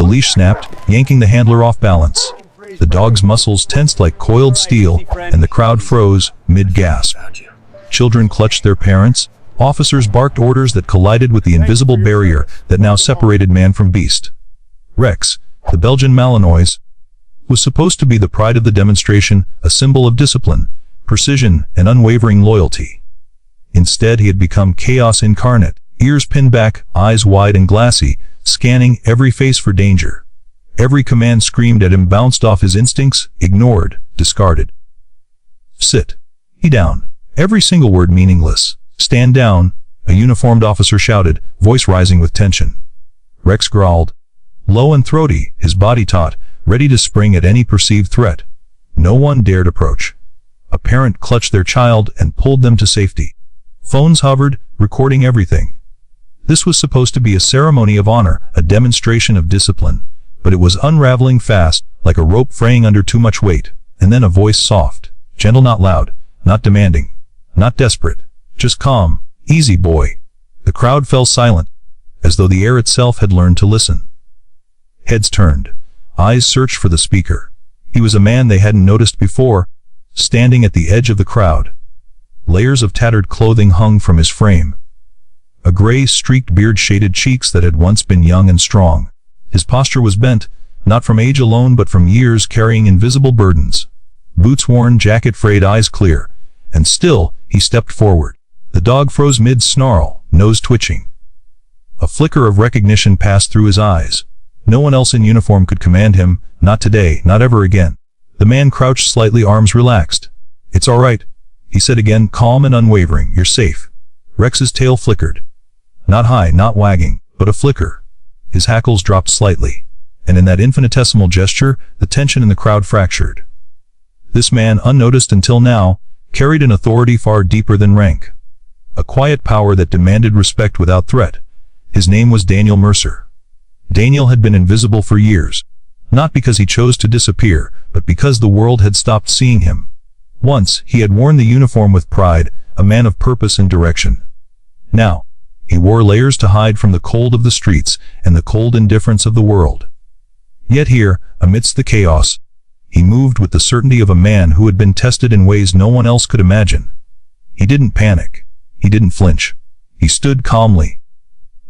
The leash snapped, yanking the handler off balance. The dog's muscles tensed like coiled steel, and the crowd froze, mid-gasp. Children clutched their parents. Officers barked orders that collided with the invisible barrier that now separated man from beast. Rex, the Belgian Malinois, was supposed to be the pride of the demonstration, a symbol of discipline, precision, and unwavering loyalty. Instead, he had become chaos incarnate, ears pinned back, eyes wide and glassy, scanning every face for danger. Every command screamed at him bounced off his instincts, ignored, discarded. Sit. He down. Every single word meaningless. Stand down, a uniformed officer shouted, voice rising with tension. Rex growled. Low and throaty, his body taut, ready to spring at any perceived threat. No one dared approach. A parent clutched their child and pulled them to safety. Phones hovered, recording everything. This was supposed to be a ceremony of honor, a demonstration of discipline, but it was unraveling fast, like a rope fraying under too much weight. And then a voice soft, gentle, not loud, not demanding, not desperate, just calm. Easy, boy. The crowd fell silent, as though the air itself had learned to listen. Heads turned. Eyes searched for the speaker. He was a man they hadn't noticed before, standing at the edge of the crowd. Layers of tattered clothing hung from his frame. A gray, streaked beard shaded cheeks that had once been young and strong. His posture was bent, not from age alone but from years carrying invisible burdens. Boots worn, jacket frayed, eyes clear. And still, he stepped forward. The dog froze mid-snarl, nose twitching. A flicker of recognition passed through his eyes. No one else in uniform could command him, not today, not ever again. The man crouched slightly, arms relaxed. It's all right, he said again, calm and unwavering. You're safe. Rex's tail flickered. Not high, not wagging, but a flicker. His hackles dropped slightly. And in that infinitesimal gesture, the tension in the crowd fractured. This man, unnoticed until now, carried an authority far deeper than rank. A quiet power that demanded respect without threat. His name was Daniel Mercer. Daniel had been invisible for years. Not because he chose to disappear, but because the world had stopped seeing him. Once, he had worn the uniform with pride, a man of purpose and direction. Now, he wore layers to hide from the cold of the streets and the cold indifference of the world. Yet here, amidst the chaos, he moved with the certainty of a man who had been tested in ways no one else could imagine. He didn't panic. He didn't flinch. He stood calmly,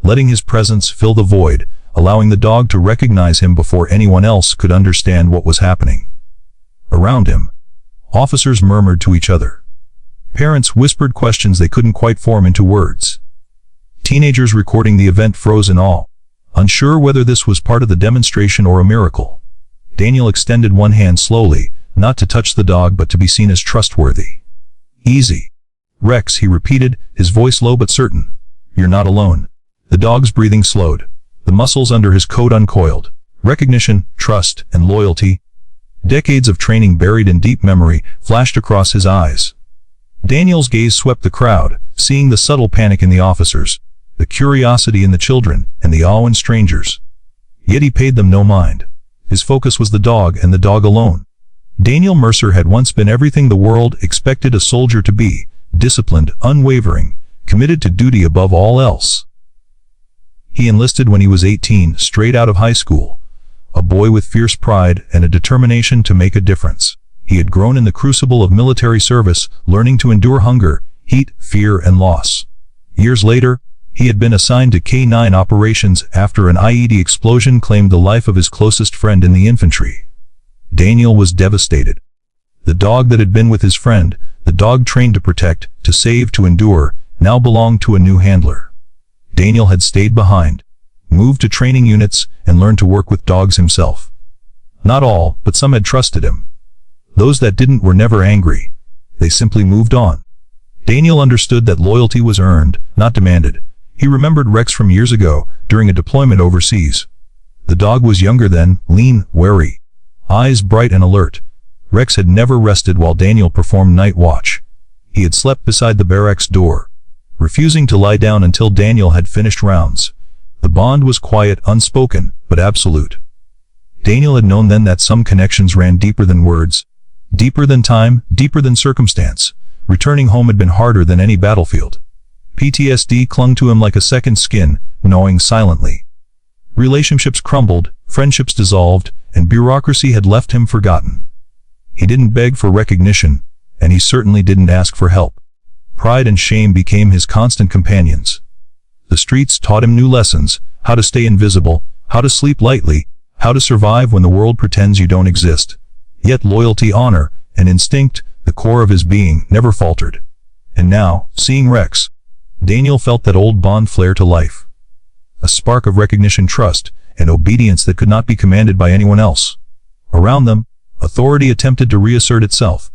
letting his presence fill the void, allowing the dog to recognize him before anyone else could understand what was happening. Around him, officers murmured to each other. Parents whispered questions they couldn't quite form into words. Teenagers recording the event froze in awe, unsure whether this was part of the demonstration or a miracle. Daniel extended one hand slowly, not to touch the dog but to be seen as trustworthy. Easy. Rex, he repeated, his voice low but certain. You're not alone. The dog's breathing slowed. The muscles under his coat uncoiled. Recognition, trust, and loyalty, decades of training buried in deep memory, flashed across his eyes. Daniel's gaze swept the crowd, seeing the subtle panic in the officers, the curiosity in the children, and the awe in strangers. Yet he paid them no mind. His focus was the dog and the dog alone. Daniel Mercer had once been everything the world expected a soldier to be, disciplined, unwavering, committed to duty above all else. He enlisted when he was 18, straight out of high school, a boy with fierce pride and a determination to make a difference. He had grown in the crucible of military service, learning to endure hunger, heat, fear, and loss. Years later, he had been assigned to K-9 operations after an IED explosion claimed the life of his closest friend in the infantry. Daniel was devastated. The dog that had been with his friend, the dog trained to protect, to save, to endure, now belonged to a new handler. Daniel had stayed behind, moved to training units, and learned to work with dogs himself. Not all, but some had trusted him. Those that didn't were never angry. They simply moved on. Daniel understood that loyalty was earned, not demanded. He remembered Rex from years ago, during a deployment overseas. The dog was younger then, lean, wary, eyes bright and alert. Rex had never rested while Daniel performed night watch. He had slept beside the barracks door, refusing to lie down until Daniel had finished rounds. The bond was quiet, unspoken, but absolute. Daniel had known then that some connections ran deeper than words, deeper than time, deeper than circumstance. Returning home had been harder than any battlefield. PTSD clung to him like a second skin, gnawing silently. Relationships crumbled, friendships dissolved, and bureaucracy had left him forgotten. He didn't beg for recognition, and he certainly didn't ask for help. Pride and shame became his constant companions. The streets taught him new lessons: how to stay invisible, how to sleep lightly, how to survive when the world pretends you don't exist. Yet loyalty, honor, and instinct, the core of his being, never faltered. And now, seeing Rex, Daniel felt that old bond flare to life. A spark of recognition, trust, and obedience that could not be commanded by anyone else. Around them, authority attempted to reassert itself.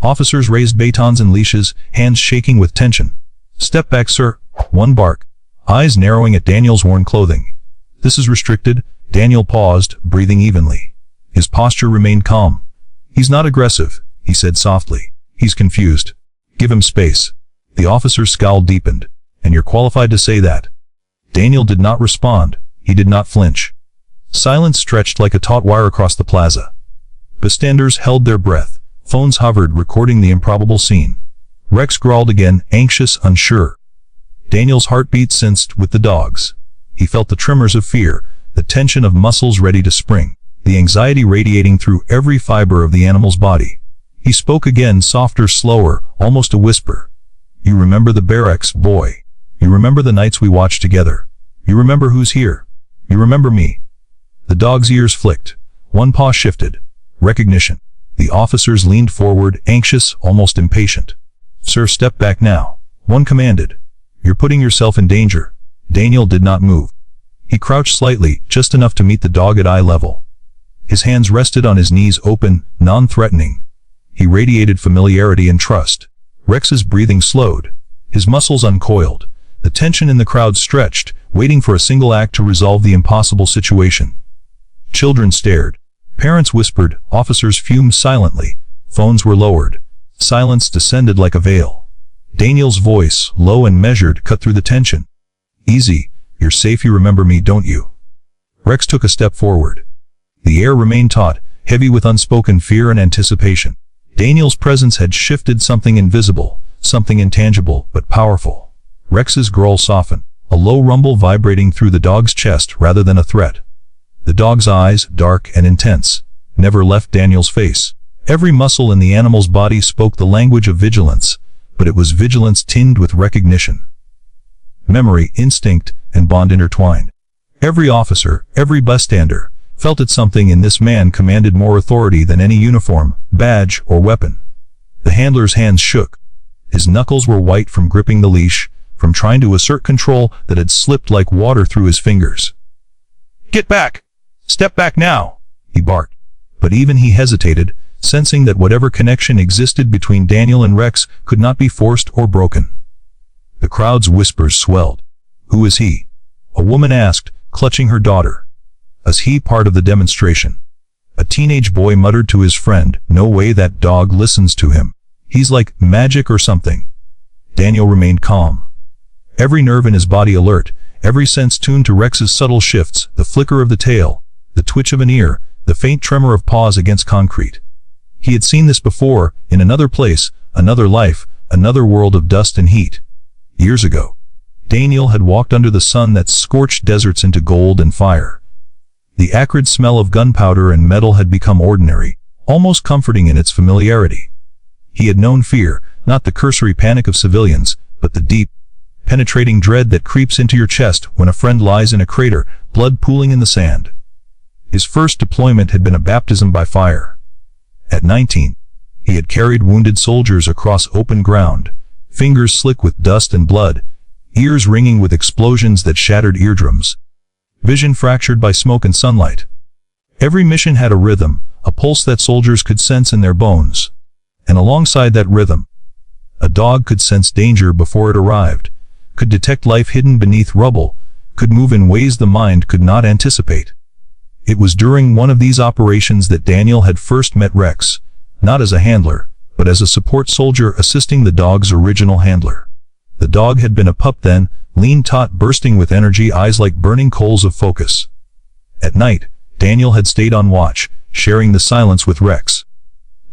Officers raised batons and leashes, hands shaking with tension. "Step back, sir." One bark, eyes narrowing at Daniel's worn clothing. "This is restricted." Daniel paused, breathing evenly. His posture remained calm. "He's not aggressive," he said softly. "He's confused. Give him space." The officer's scowl deepened. "And you're qualified to say that." Daniel did not respond. He did not flinch. Silence stretched like a taut wire across the plaza. Bystanders held their breath. Phones hovered, recording the improbable scene. Rex growled again, anxious, unsure. Daniel's heartbeat synced with the dog's. He felt the tremors of fear, the tension of muscles ready to spring, the anxiety radiating through every fiber of the animal's body. He spoke again, softer, slower, almost a whisper. "You remember the barracks, boy. You remember the nights we watched together. You remember who's here. You remember me." The dog's ears flicked. One paw shifted. Recognition. The officers leaned forward, anxious, almost impatient. "Sir, step back now." One commanded. "You're putting yourself in danger." Daniel did not move. He crouched slightly, just enough to meet the dog at eye level. His hands rested on his knees, open, non-threatening. He radiated familiarity and trust. Rex's breathing slowed. His muscles uncoiled. The tension in the crowd stretched, waiting for a single act to resolve the impossible situation. Children stared. Parents whispered. Officers fumed silently. Phones were lowered. Silence descended like a veil. Daniel's voice, low and measured, cut through the tension. "Easy. You're safe. You remember me, don't you?" Rex took a step forward. The air remained taut, heavy with unspoken fear and anticipation. Daniel's presence had shifted something invisible, something intangible, but powerful. Rex's growl softened, a low rumble vibrating through the dog's chest rather than a threat. The dog's eyes, dark and intense, never left Daniel's face. Every muscle in the animal's body spoke the language of vigilance, but it was vigilance tinged with recognition. Memory, instinct, and bond intertwined. Every officer, every bystander, felt that something in this man commanded more authority than any uniform, badge, or weapon. The handler's hands shook. His knuckles were white from gripping the leash, from trying to assert control that had slipped like water through his fingers. "Get back! Step back now!" he barked. But even he hesitated, sensing that whatever connection existed between Daniel and Rex could not be forced or broken. The crowd's whispers swelled. "Who is he?" a woman asked, clutching her daughter. "Is he part of the demonstration?" A teenage boy muttered to his friend, "No way, that dog listens to him. He's like magic or something." Daniel remained calm. Every nerve in his body alert, every sense tuned to Rex's subtle shifts, the flicker of the tail, the twitch of an ear, the faint tremor of paws against concrete. He had seen this before, in another place, another life, another world of dust and heat. Years ago, Daniel had walked under the sun that scorched deserts into gold and fire. The acrid smell of gunpowder and metal had become ordinary, almost comforting in its familiarity. He had known fear, not the cursory panic of civilians, but the deep, penetrating dread that creeps into your chest when a friend lies in a crater, blood pooling in the sand. His first deployment had been a baptism by fire. At 19, he had carried wounded soldiers across open ground, fingers slick with dust and blood, ears ringing with explosions that shattered eardrums, vision fractured by smoke and sunlight. Every mission had a rhythm, a pulse that soldiers could sense in their bones. And alongside that rhythm, a dog could sense danger before it arrived, could detect life hidden beneath rubble, could move in ways the mind could not anticipate. It was during one of these operations that Daniel had first met Rex, not as a handler, but as a support soldier assisting the dog's original handler. The dog had been a pup then, lean, taut, bursting with energy, eyes like burning coals of focus. At night, Daniel had stayed on watch, sharing the silence with Rex.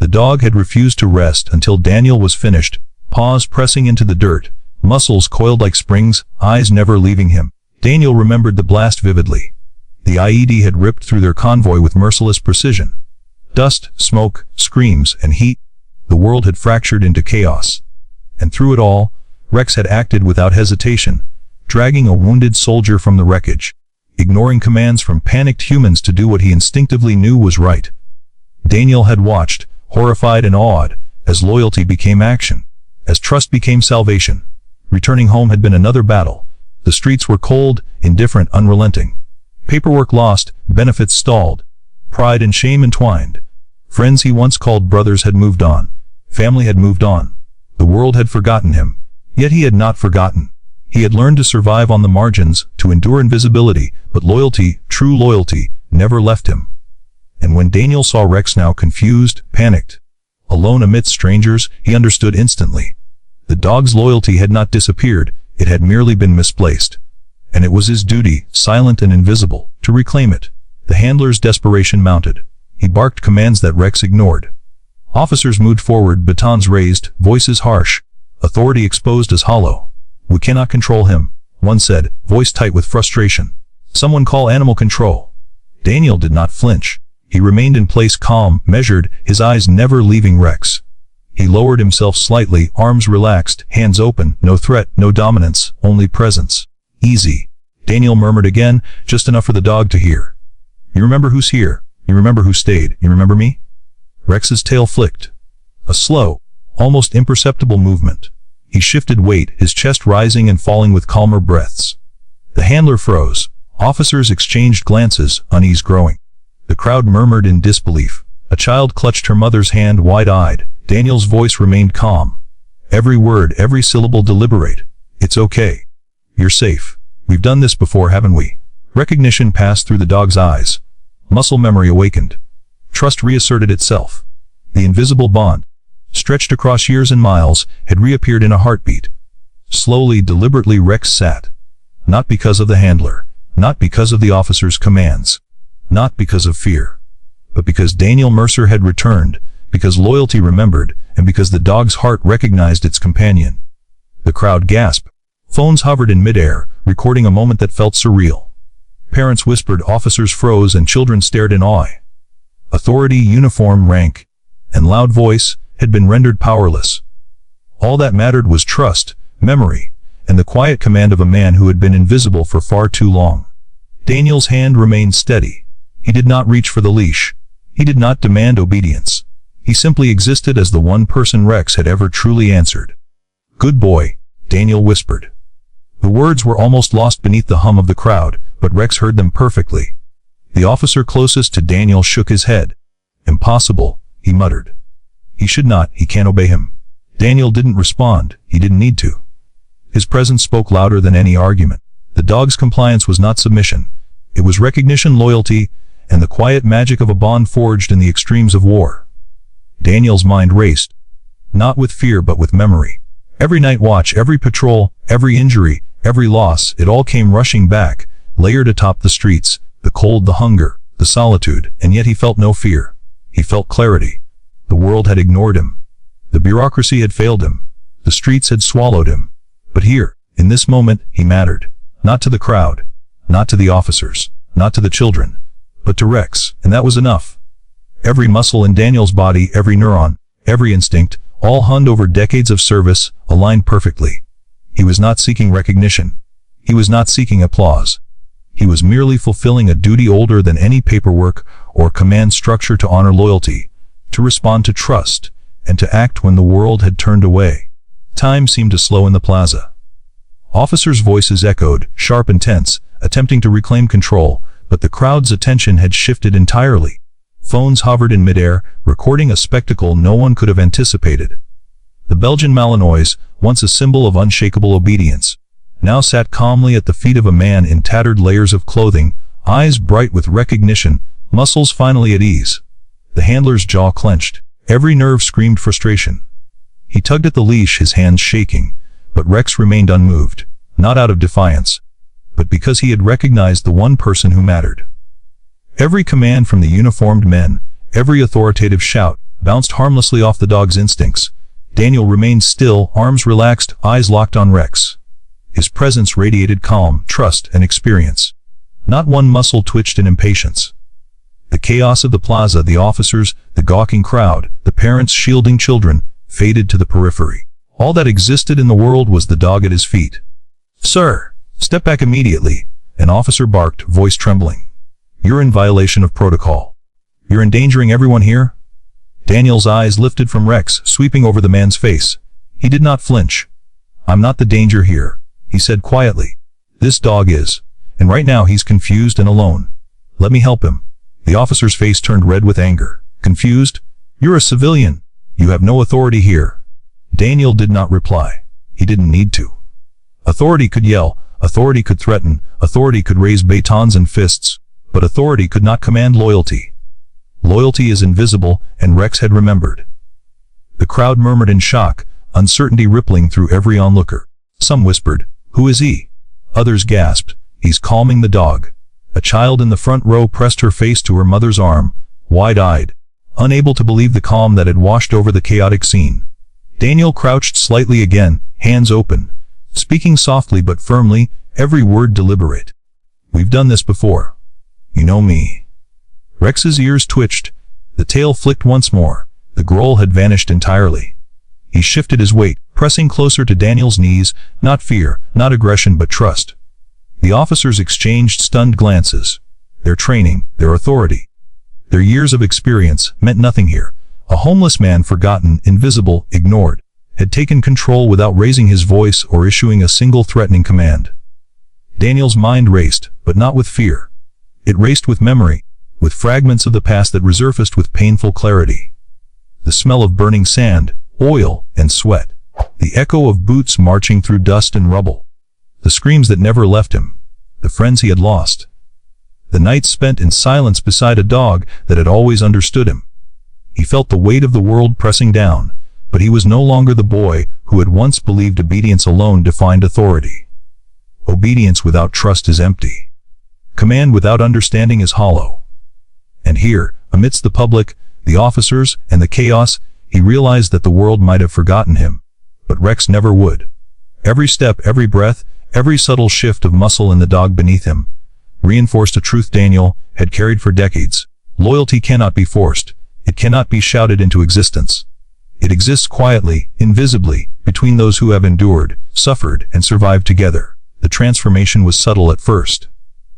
The dog had refused to rest until Daniel was finished, paws pressing into the dirt, muscles coiled like springs, eyes never leaving him. Daniel remembered the blast vividly. The IED had ripped through their convoy with merciless precision. Dust, smoke, screams, and heat. The world had fractured into chaos. And through it all, Rex had acted without hesitation, dragging a wounded soldier from the wreckage, ignoring commands from panicked humans to do what he instinctively knew was right. Daniel had watched, horrified and awed, as loyalty became action, as trust became salvation. Returning home had been another battle. The streets were cold, indifferent, unrelenting. Paperwork lost, benefits stalled. Pride and shame entwined. Friends he once called brothers had moved on. Family had moved on. The world had forgotten him. Yet he had not forgotten. He had learned to survive on the margins, to endure invisibility, but loyalty, true loyalty, never left him. And when Daniel saw Rex now confused, panicked, alone amidst strangers, he understood instantly. The dog's loyalty had not disappeared, it had merely been misplaced. And it was his duty, silent and invisible, to reclaim it. The handler's desperation mounted. He barked commands that Rex ignored. Officers moved forward, batons raised, voices harsh, authority exposed as hollow. "We cannot control him," one said, voice tight with frustration. "Someone call animal control." Daniel did not flinch. He remained in place, calm, measured, his eyes never leaving Rex. He lowered himself slightly, arms relaxed, hands open, no threat, no dominance, only presence. "Easy," Daniel murmured again, just enough for the dog to hear. "You remember who's here? You remember who stayed? You remember me?" Rex's tail flicked. A slow, almost imperceptible movement. He shifted weight, his chest rising and falling with calmer breaths. The handler froze. Officers exchanged glances, unease growing. The crowd murmured in disbelief. A child clutched her mother's hand wide-eyed. Daniel's voice remained calm. Every word, every syllable deliberate. "It's okay. You're safe. We've done this before, haven't we?" Recognition passed through the dog's eyes. Muscle memory awakened. Trust reasserted itself. The invisible bond, stretched across years and miles, had reappeared in a heartbeat. Slowly, deliberately, Rex sat. Not because of the handler, not because of the officer's commands, not because of fear, but because Daniel Mercer had returned, because loyalty remembered, and because the dog's heart recognized its companion. The crowd gasped. Phones hovered in midair, recording a moment that felt surreal. Parents whispered, officers froze, and children stared in awe. Authority, uniform, rank, and loud voice had been rendered powerless. All that mattered was trust, memory, and the quiet command of a man who had been invisible for far too long. Daniel's hand remained steady. He did not reach for the leash. He did not demand obedience. He simply existed as the one person Rex had ever truly answered. "Good boy," Daniel whispered. The words were almost lost beneath the hum of the crowd, but Rex heard them perfectly. The officer closest to Daniel shook his head. "Impossible," he muttered. "He should not, he can't obey him." Daniel didn't respond, he didn't need to. His presence spoke louder than any argument. The dog's compliance was not submission. It was recognition, loyalty, and the quiet magic of a bond forged in the extremes of war. Daniel's mind raced. Not with fear but with memory. Every night watch, every patrol, every injury, every loss, it all came rushing back, layered atop the streets, the cold, the hunger, the solitude, and yet he felt no fear. He felt clarity. The world had ignored him. The bureaucracy had failed him. The streets had swallowed him. But here, in this moment, he mattered. Not to the crowd, not to the officers, not to the children, but to Rex, and that was enough. Every muscle in Daniel's body, every neuron, every instinct, all honed over decades of service, aligned perfectly. He was not seeking recognition. He was not seeking applause. He was merely fulfilling a duty older than any paperwork or command structure, to honor loyalty, to respond to trust, and to act when the world had turned away. Time seemed to slow in the plaza. Officers' voices echoed, sharp and tense, attempting to reclaim control, but the crowd's attention had shifted entirely. Phones hovered in midair, recording a spectacle no one could have anticipated. The Belgian Malinois, once a symbol of unshakable obedience, now sat calmly at the feet of a man in tattered layers of clothing, eyes bright with recognition, muscles finally at ease. The handler's jaw clenched. Every nerve screamed frustration. He tugged at the leash, his hands shaking, but Rex remained unmoved, not out of defiance, but because he had recognized the one person who mattered. Every command from the uniformed men, every authoritative shout, bounced harmlessly off the dog's instincts. Daniel remained still, arms relaxed, eyes locked on Rex. His presence radiated calm, trust, and experience. Not one muscle twitched in impatience. The chaos of the plaza, the officers, the gawking crowd, the parents shielding children, faded to the periphery. All that existed in the world was the dog at his feet. "Sir, step back immediately," an officer barked, voice trembling. "You're in violation of protocol. You're endangering everyone here." Daniel's eyes lifted from Rex, sweeping over the man's face. He did not flinch. "I'm not the danger here," he said quietly. "This dog is. And right now he's confused and alone. Let me help him." The officer's face turned red with anger. "Confused? You're a civilian. You have no authority here." Daniel did not reply. He didn't need to. Authority could yell, authority could threaten, authority could raise batons and fists, but authority could not command loyalty. Loyalty is invisible, and Rex had remembered. The crowd murmured in shock, uncertainty rippling through every onlooker. Some whispered, "Who is he?" Others gasped, "He's calming the dog." A child in the front row pressed her face to her mother's arm, wide-eyed, unable to believe the calm that had washed over the chaotic scene. Daniel crouched slightly again, hands open, speaking softly but firmly, every word deliberate. "We've done this before. You know me." Rex's ears twitched. The tail flicked once more. The growl had vanished entirely. He shifted his weight, pressing closer to Daniel's knees, not fear, not aggression but trust. The officers exchanged stunned glances. Their training, their authority, their years of experience meant nothing here. A homeless man, forgotten, invisible, ignored, had taken control without raising his voice or issuing a single threatening command. Daniel's mind raced, but not with fear. It raced with memory, with fragments of the past that resurfaced with painful clarity. The smell of burning sand, oil, and sweat. The echo of boots marching through dust and rubble. The screams that never left him. The friends he had lost. The nights spent in silence beside a dog that had always understood him. He felt the weight of the world pressing down, but he was no longer the boy who had once believed obedience alone defined authority. Obedience without trust is empty. Command without understanding is hollow. And here, amidst the public, the officers, and the chaos, he realized that the world might have forgotten him, but Rex never would. Every step, every breath, every subtle shift of muscle in the dog beneath him reinforced a truth Daniel had carried for decades. Loyalty cannot be forced. It cannot be shouted into existence. It exists quietly, invisibly, between those who have endured, suffered, and survived together. The transformation was subtle at first.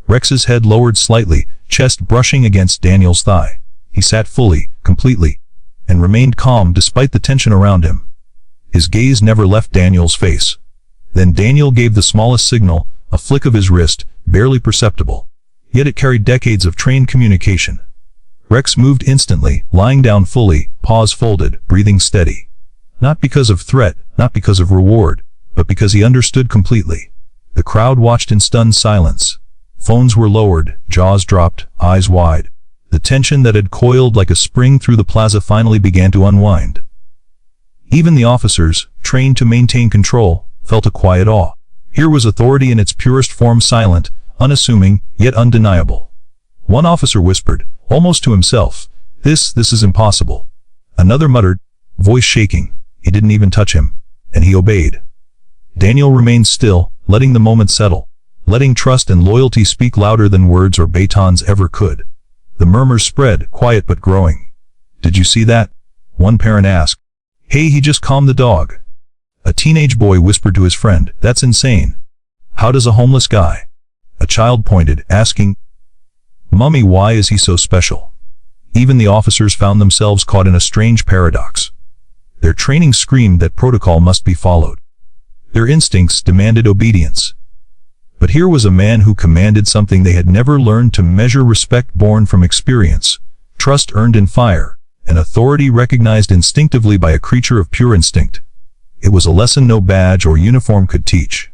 Rex's head lowered slightly, chest brushing against Daniel's thigh. He sat fully, completely, and remained calm despite the tension around him. His gaze never left Daniel's face. Then Daniel gave the smallest signal, a flick of his wrist, barely perceptible. Yet it carried decades of trained communication. Rex moved instantly, lying down fully, paws folded, breathing steady. Not because of threat, not because of reward, but because he understood completely. The crowd watched in stunned silence. Phones were lowered, jaws dropped, eyes wide. The tension that had coiled like a spring through the plaza finally began to unwind. Even the officers, trained to maintain control, felt a quiet awe. Here was authority in its purest form, silent, unassuming, yet undeniable. One officer whispered, almost to himself, This is impossible." Another muttered, voice shaking, "He didn't even touch him." And he obeyed. Daniel remained still, letting the moment settle, letting trust and loyalty speak louder than words or batons ever could. The murmurs spread, quiet but growing. "Did you see that?" one parent asked. "Hey, he just calmed the dog." A teenage boy whispered to his friend, "That's insane. How does a homeless guy?" A child pointed, asking, "Mummy, why is he so special?" Even the officers found themselves caught in a strange paradox. Their training screamed that protocol must be followed. Their instincts demanded obedience. But here was a man who commanded something they had never learned to measure: respect born from experience, trust earned in fire, and authority recognized instinctively by a creature of pure instinct. It was a lesson no badge or uniform could teach.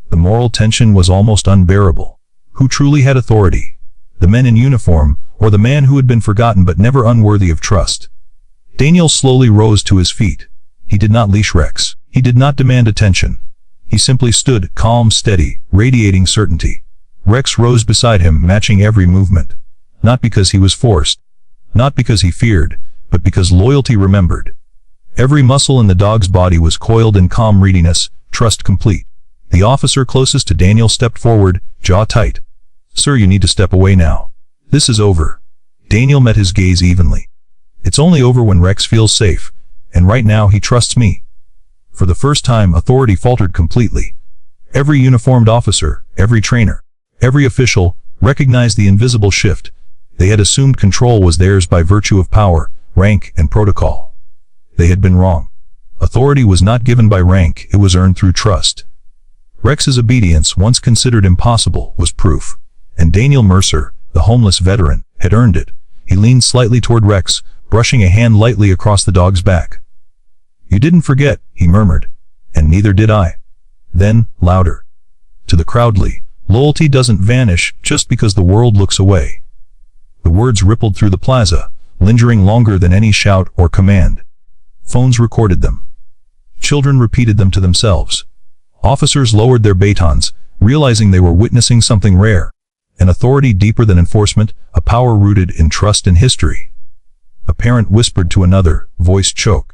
The moral tension was almost unbearable. Who truly had authority? The men in uniform, or the man who had been forgotten but never unworthy of trust? Daniel slowly rose to his feet. He did not leash Rex. He did not demand attention. He simply stood, calm, steady, radiating certainty. Rex rose beside him, matching every movement. Not because he was forced. Not because he feared, but because loyalty remembered. Every muscle in the dog's body was coiled in calm readiness, trust complete. The officer closest to Daniel stepped forward, jaw tight. "Sir, you need to step away now. This is over." Daniel met his gaze evenly. "It's only over when Rex feels safe, and right now he trusts me." For the first time, authority faltered completely. Every uniformed officer, every trainer, every official recognized the invisible shift. They had assumed control was theirs by virtue of power, rank, and protocol. They had been wrong. Authority was not given by rank, it was earned through trust. Rex's obedience, once considered impossible, was proof. And Daniel Mercer, the homeless veteran, had earned it. He leaned slightly toward Rex, brushing a hand lightly across the dog's back. "You didn't forget," he murmured. "And neither did I." Then, louder. To the crowdly, "Loyalty doesn't vanish just because the world looks away." The words rippled through the plaza, lingering longer than any shout or command. Phones recorded them. Children repeated them to themselves. Officers lowered their batons, realizing they were witnessing something rare. An authority deeper than enforcement, a power rooted in trust and history. A parent whispered to another, voice choked.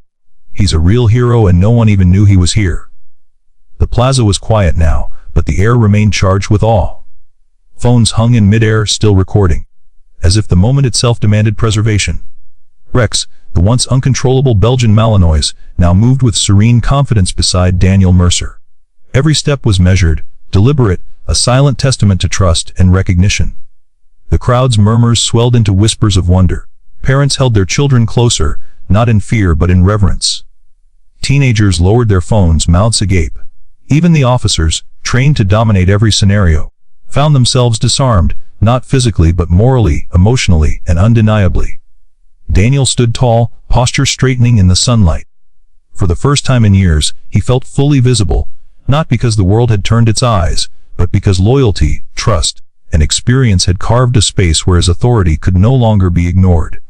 "He's a real hero and no one even knew he was here." The plaza was quiet now, but the air remained charged with awe. Phones hung in midair, still recording, as if the moment itself demanded preservation. Rex, the once uncontrollable Belgian Malinois, now moved with serene confidence beside Daniel Mercer. Every step was measured, deliberate, a silent testament to trust and recognition. The crowd's murmurs swelled into whispers of wonder. Parents held their children closer, not in fear but in reverence. Teenagers lowered their phones, mouths agape. Even the officers, trained to dominate every scenario, found themselves disarmed, not physically but morally, emotionally, and undeniably. Daniel stood tall, posture straightening in the sunlight. For the first time in years, he felt fully visible, not because the world had turned its eyes, but because loyalty, trust, and experience had carved a space where his authority could no longer be ignored.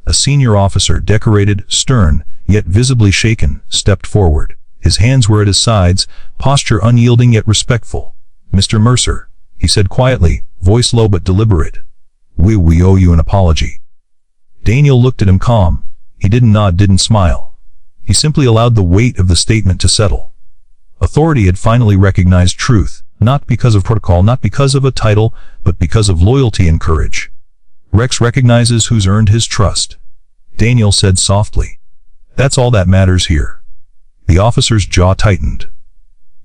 A senior officer, decorated, stern, yet visibly shaken, stepped forward. His hands were at his sides, posture unyielding yet respectful. "Mr. Mercer," he said quietly, voice low but deliberate. We owe you an apology." Daniel looked at him calm. He didn't nod, didn't smile. He simply allowed the weight of the statement to settle. Authority had finally recognized truth, not because of protocol, not because of a title, but because of loyalty and courage. "Rex recognizes who's earned his trust," Daniel said softly. "That's all that matters here." The officer's jaw tightened.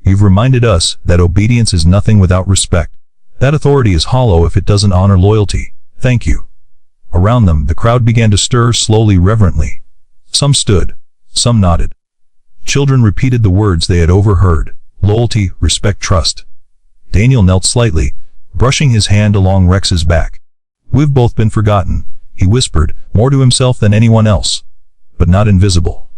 "You've reminded us that obedience is nothing without respect. That authority is hollow if it doesn't honor loyalty. Thank you." Around them, the crowd began to stir slowly, reverently. Some stood, some nodded. Children repeated the words they had overheard: loyalty, respect, trust. Daniel knelt slightly, brushing his hand along Rex's back. "We've both been forgotten," he whispered, more to himself than anyone else, but not invisible.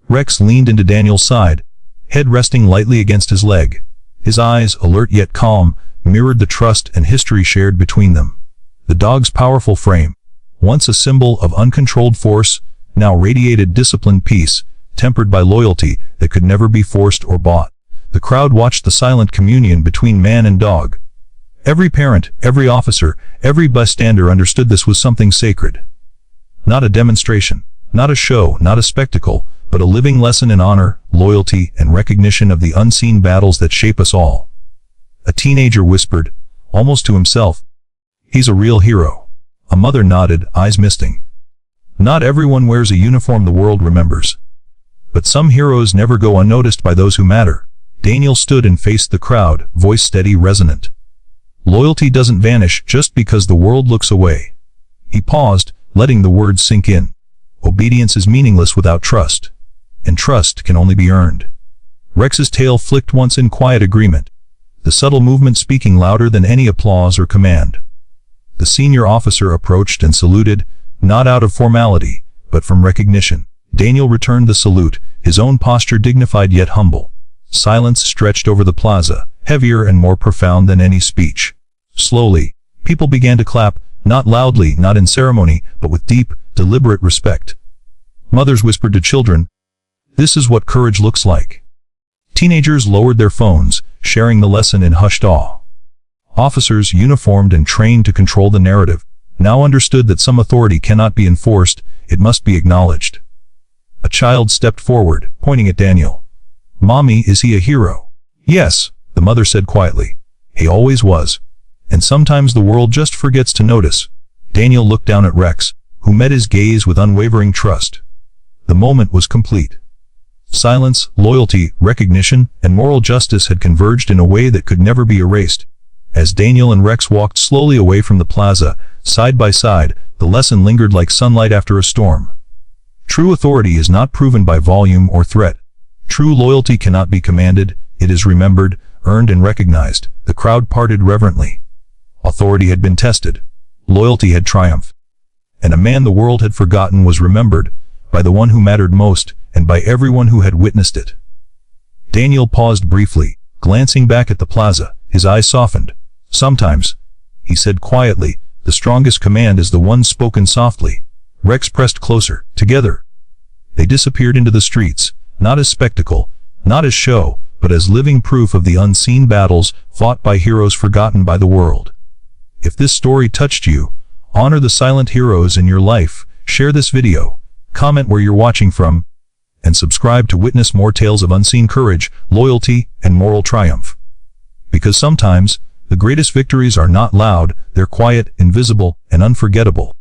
Rex leaned into Daniel's side, head resting lightly against his leg. His eyes, alert yet calm, mirrored the trust and history shared between them. The dog's powerful frame, once a symbol of uncontrolled force, now radiated disciplined peace, tempered by loyalty that could never be forced or bought. The crowd watched the silent communion between man and dog. Every parent, every officer, every bystander understood this was something sacred. Not a demonstration, not a show, not a spectacle, but a living lesson in honor, loyalty, and recognition of the unseen battles that shape us all. A teenager whispered, almost to himself, "He's a real hero." A mother nodded, eyes misting. Not everyone wears a uniform the world remembers. But some heroes never go unnoticed by those who matter. Daniel stood and faced the crowd, voice steady, resonant. "Loyalty doesn't vanish just because the world looks away." He paused, letting the words sink in. "Obedience is meaningless without trust. And trust can only be earned." Rex's tail flicked once in quiet agreement, the subtle movement speaking louder than any applause or command. The senior officer approached and saluted, not out of formality, but from recognition. Daniel returned the salute, his own posture dignified yet humble. Silence stretched over the plaza, heavier and more profound than any speech. Slowly, people began to clap, not loudly, not in ceremony, but with deep, deliberate respect. Mothers whispered to children, "This is what courage looks like." Teenagers lowered their phones, sharing the lesson in hushed awe. Officers, uniformed and trained to control the narrative, now understood that some authority cannot be enforced, it must be acknowledged. A child stepped forward, pointing at Daniel. "Mommy, is he a hero?" "Yes," the mother said quietly. "He always was. And sometimes the world just forgets to notice. Daniel looked down at Rex, who met his gaze with unwavering trust. The moment was complete. Silence, loyalty, recognition, and moral justice had converged in a way that could never be erased. As Daniel and Rex walked slowly away from the plaza, side by side, the lesson lingered like sunlight after a storm. True authority is not proven by volume or threat. True loyalty cannot be commanded, it is remembered, earned and recognized. The crowd parted reverently. Authority had been tested. Loyalty had triumphed. And a man the world had forgotten was remembered, by the one who mattered most, and by everyone who had witnessed it. Daniel paused briefly, glancing back at the plaza, his eyes softened. Sometimes, he said quietly, the strongest command is the one spoken softly. Rex pressed closer. Together, they disappeared into the streets, not as spectacle, not as show, but as living proof of the unseen battles fought by heroes forgotten by the world. If this story touched you, honor the silent heroes in your life, share this video, comment where you're watching from, and subscribe to witness more tales of unseen courage, loyalty, and moral triumph. Because sometimes, the greatest victories are not loud, they're quiet, invisible, and unforgettable.